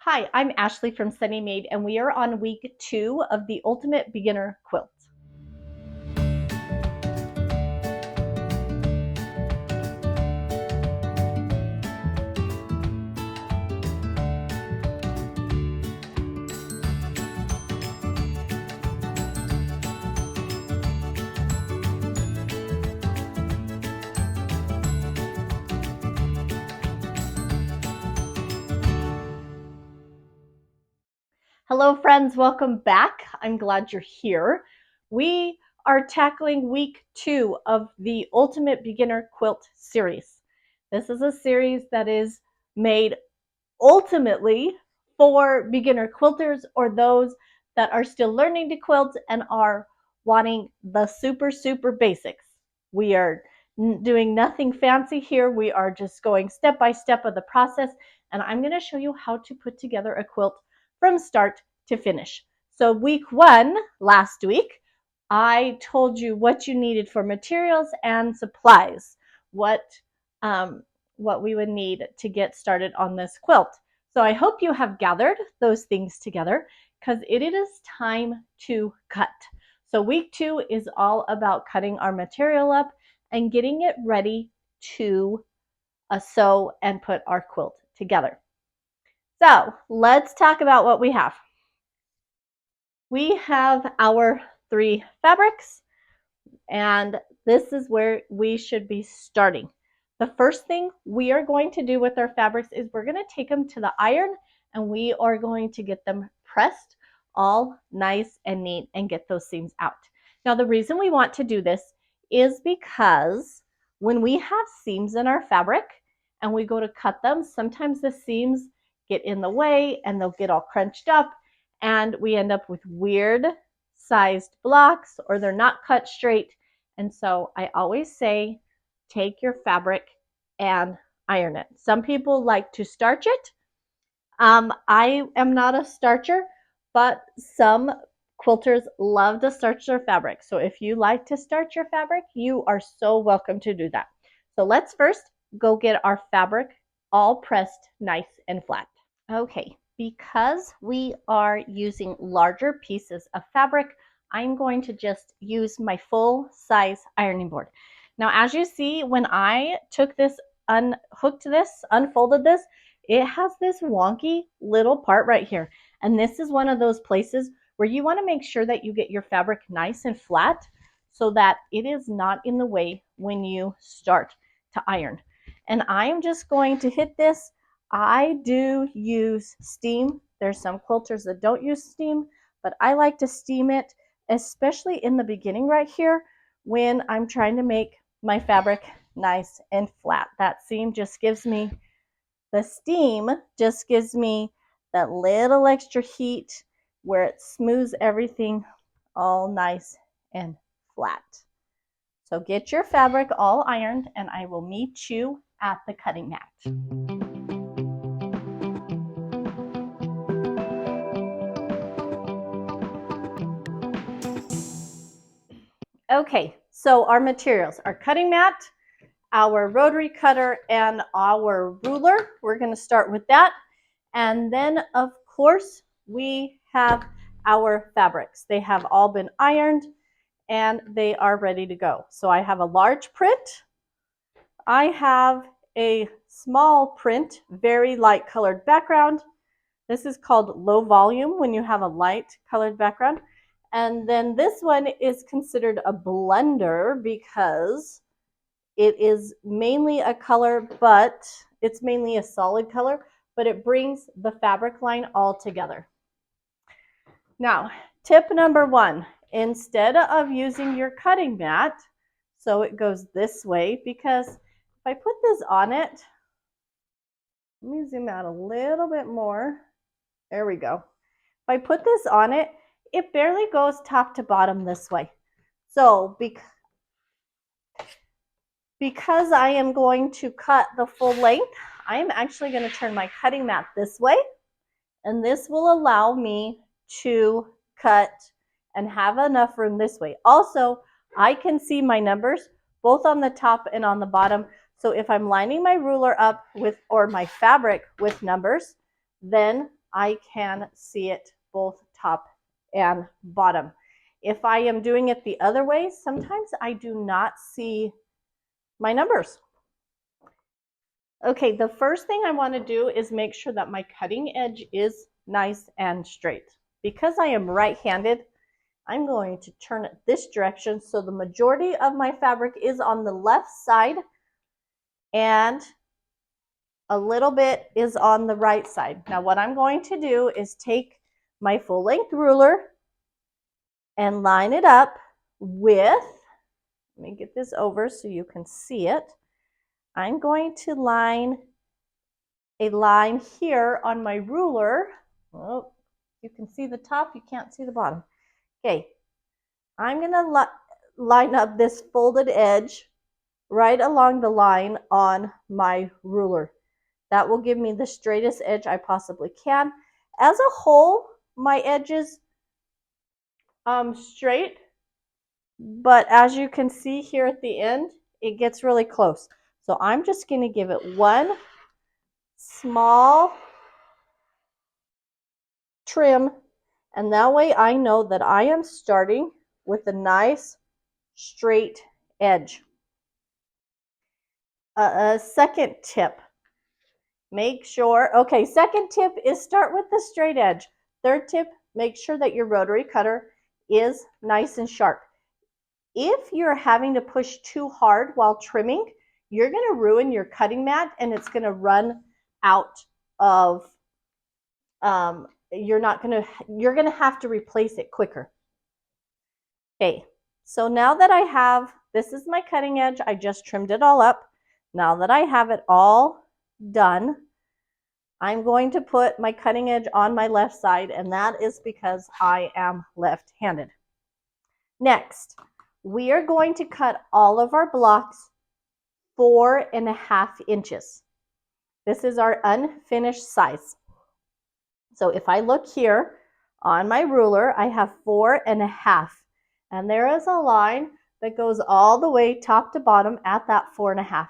Hi, I'm Ashley from Sunny Made, and we are on week 2 of the Ultimate Beginner Quilt. Hello friends, welcome back. I'm glad you're here. We are tackling week 2 of the Ultimate Beginner Quilt series. This is a series that is made ultimately for beginner quilters or those that are still learning to quilt and are wanting the super basics. We are doing nothing fancy here. We are just going step by step of the process, and I'm going to show you how to put together a quilt from start to finish. So week 1 last week, I told you what you needed for materials and supplies, what we would need to get started on this quilt. So I hope you have gathered those things together because it is time to cut. So week 2 is all about cutting our material up and getting it ready to sew and put our quilt together. So let's talk about what we have. We have our 3 fabrics, and this is where we should be starting. The first thing we are going to do with our fabrics is we're going to take them to the iron, and we are going to get them pressed all nice and neat and get those seams out. Now, the reason we want to do this is because when we have seams in our fabric and we go to cut them, sometimes the seams get in the way and they'll get all crunched up, and we end up with weird sized blocks, or they're not cut straight. And so I always say, take your fabric and iron it. Some people like to starch it. I am not a starcher, but some quilters love to starch their fabric. So if you like to starch your fabric, you are so welcome to do that. So let's first go get our fabric all pressed nice and flat. Okay, because we are using larger pieces of fabric, I'm going to just use my full size ironing board. Now, as you see, when I took this, unhooked this, unfolded this, it has this wonky little part right here. And this is one of those places where you want to make sure that you get your fabric nice and flat so that it is not in the way when you start to iron. And I am just going to hit this. I do use steam. There's some quilters that don't use steam, but I like to steam it, especially in the beginning right here when I'm trying to make my fabric nice and flat. That seam just gives me, the steam just gives me that little extra heat where it smooths everything all nice and flat. So get your fabric all ironed, and I will meet you at the cutting mat. Okay, so our materials, our cutting mat, our rotary cutter, and our ruler. We're going to start with that. And then, of course, we have our fabrics. They have all been ironed and they are ready to go. So I have a large print. I have a small print, very light colored background. This is called low volume when you have a light colored background. And then this one is considered a blender because it is mainly a color, but it's mainly a solid color, but it brings the fabric line all together. Now, tip number 1, instead of using your cutting mat, so it goes this way, because if I put this on it, let me zoom out a little bit more. There we go. If I put this on it, it barely goes top to bottom this way. So because I am going to cut the full length, I am actually going to turn my cutting mat this way, and this will allow me to cut and have enough room this way. Also, I can see my numbers both on the top and on the bottom. So if I'm lining my ruler up with, or my fabric with numbers, then I can see it both top and bottom. If I am doing it the other way, sometimes I do not see my numbers. Okay, the first thing I want to do is make sure that my cutting edge is nice and straight. Because I am right-handed, I'm going to turn it this direction so the majority of my fabric is on the left side and a little bit is on the right side. Now what I'm going to do is take my full-length ruler and line it up with, let me get this over so you can see it. I'm going to line a line here on my ruler. Oh, you can see the top, you can't see the bottom. Okay, I'm going to line up this folded edge right along the line on my ruler. That will give me the straightest edge I possibly can. As a whole, my edge is straight, but as you can see here at the end, it gets really close. So I'm just going to give it one small trim, and that way I know that I am starting with a nice straight edge. A second tip, make sure, okay, second tip is start with the straight edge. Third tip, make sure that your rotary cutter is nice and sharp. If you're having to push too hard while trimming, you're going to ruin your cutting mat and it's going to run out of, you're going to have to replace it quicker. Okay, so now that I have, this is my cutting edge, I just trimmed it all up. Now that I have it all done, I'm going to put my cutting edge on my left side, and that is because I am left-handed. Next, we are going to cut all of our blocks 4.5 inches. This is our unfinished size. So if I look here on my ruler, I have 4.5, and there is a line that goes all the way top to bottom at that 4.5.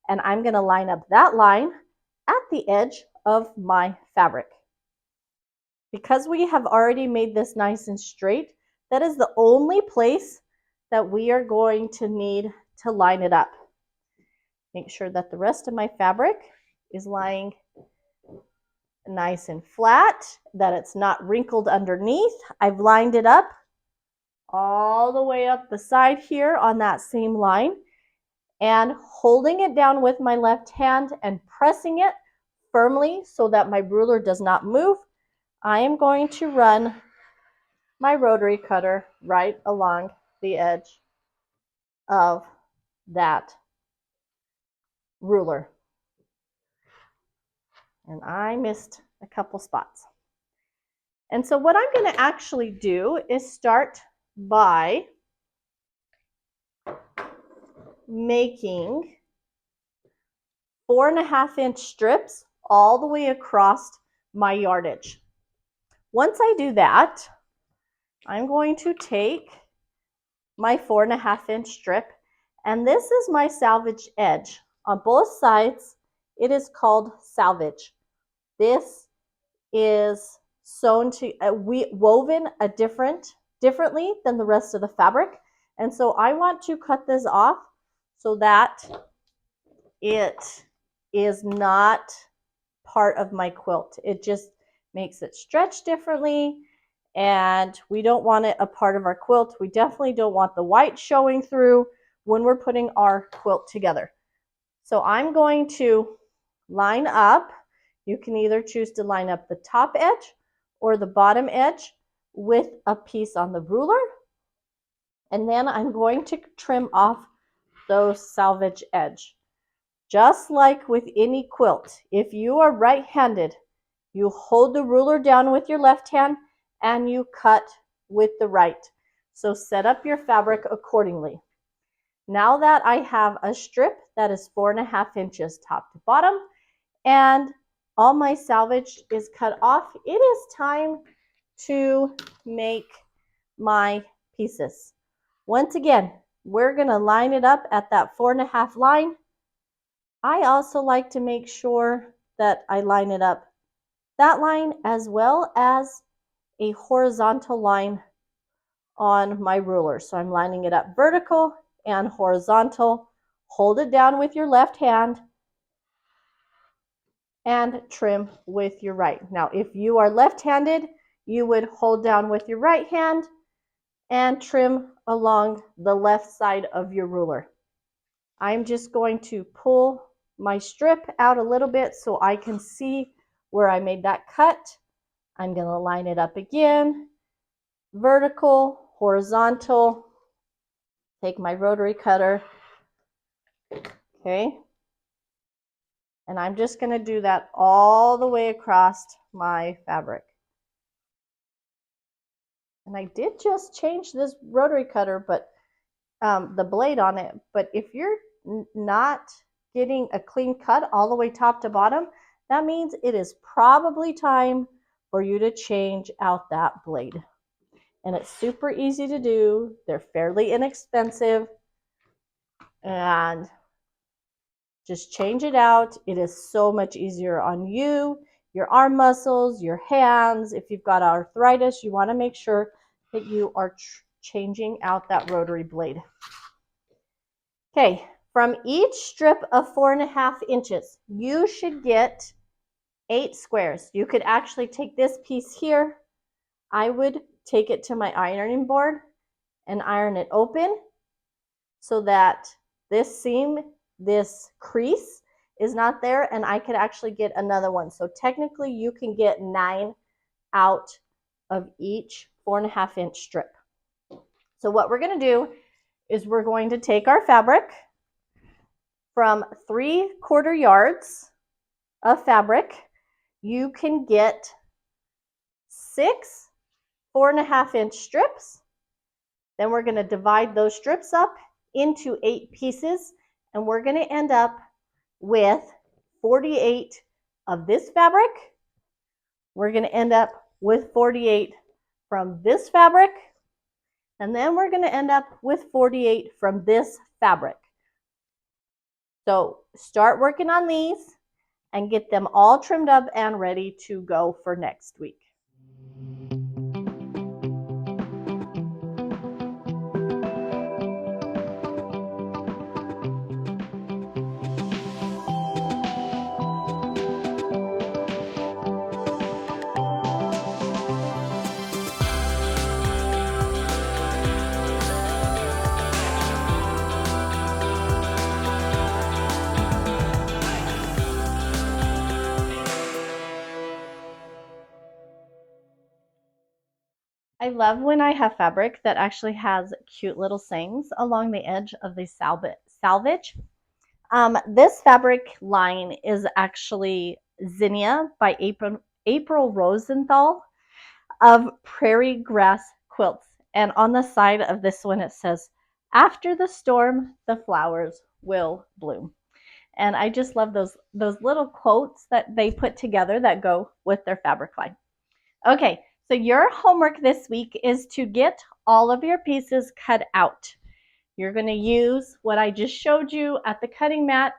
And I'm going to line up that line at the edge of my fabric. Because we have already made this nice and straight, that is the only place that we are going to need to line it up. Make sure that the rest of my fabric is lying nice and flat, that it's not wrinkled underneath. I've lined it up all the way up the side here on that same line, and holding it down with my left hand and pressing it firmly so that my ruler does not move, I am going to run my rotary cutter right along the edge of that ruler. And I missed a couple spots. And so what I'm going to actually do is start by making 4.5 inch strips all the way across my yardage. Once I do that, I'm going to take my 4.5 inch strip, and this is my salvage edge. On both sides, it is called salvage. This is sewn to, woven differently than the rest of the fabric. And so I want to cut this off so that it is not part of my quilt. It just makes it stretch differently, and we don't want it a part of our quilt. We definitely don't want the white showing through when we're putting our quilt together. So I'm going to line up. You can either choose to line up the top edge or the bottom edge with a piece on the ruler. And then I'm going to trim off those salvage edge. Just like with any quilt, if you are right-handed, you hold the ruler down with your left hand and you cut with the right. So set up your fabric accordingly. Now that I have a strip that is 4.5 inches top to bottom and all my salvage is cut off, it is time to make my pieces. Once again, we're going to line it up at that 4.5 line. I also like to make sure that I line it up that line as well as a horizontal line on my ruler. So I'm lining it up vertical and horizontal. Hold it down with your left hand and trim with your right. Now, if you are left-handed, you would hold down with your right hand and trim along the left side of your ruler. I'm just going to pull my strip out a little bit so I can see where I made that cut. I'm going to line it up again, vertical, horizontal. Take my rotary cutter, okay, and I'm just going to do that all the way across my fabric. And I did just change this rotary cutter, but the blade on it, but if you're not getting a clean cut all the way top to bottom, that means it is probably time for you to change out that blade. And it's super easy to do. They're fairly inexpensive, and just change it out. It is so much easier on you, your arm muscles, your hands. If you've got arthritis, you want to make sure that you are changing out that rotary blade. Okay, from each strip of 4.5 inches, you should get 8 squares. You could actually take this piece here. I would take it to my ironing board and iron it open so that this seam, this crease is not there, and I could actually get another one. So technically you can get 9 out of each 4.5 inch strip. So what we're going to do is we're going to take our fabric from 3/4 yards of fabric. You can get 6 4.5 inch strips. Then we're going to divide those strips up into 8 pieces, and we're going to end up with 48 of this fabric. We're going to end up with 48 from this fabric, and then we're going to end up with 48 from this fabric. So start working on these and get them all trimmed up and ready to go for next week. I love when I have fabric that actually has cute little sayings along the edge of the salvage. This fabric line is actually Zinnia by April Rosenthal of Prairie Grass Quilts. And on the side of this one it says, "After the storm, the flowers will bloom." And I just love those little quotes that they put together that go with their fabric line. Okay, so your homework this week is to get all of your pieces cut out. You're going to use what I just showed you at the cutting mat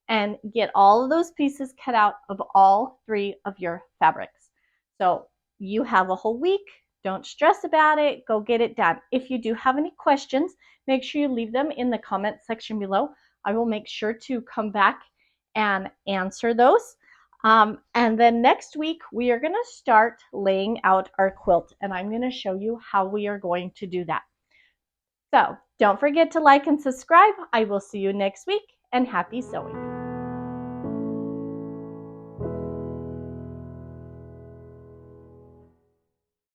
and get all of those pieces cut out of all 3 of your fabrics. So you have a whole week. Don't stress about it. Go get it done. If you do have any questions, make sure you leave them in the comment section below. I will make sure to come back and answer those. And then next week, we are going to start laying out our quilt, and I'm going to show you how we are going to do that. So don't forget to like and subscribe. I will see you next week, and happy sewing.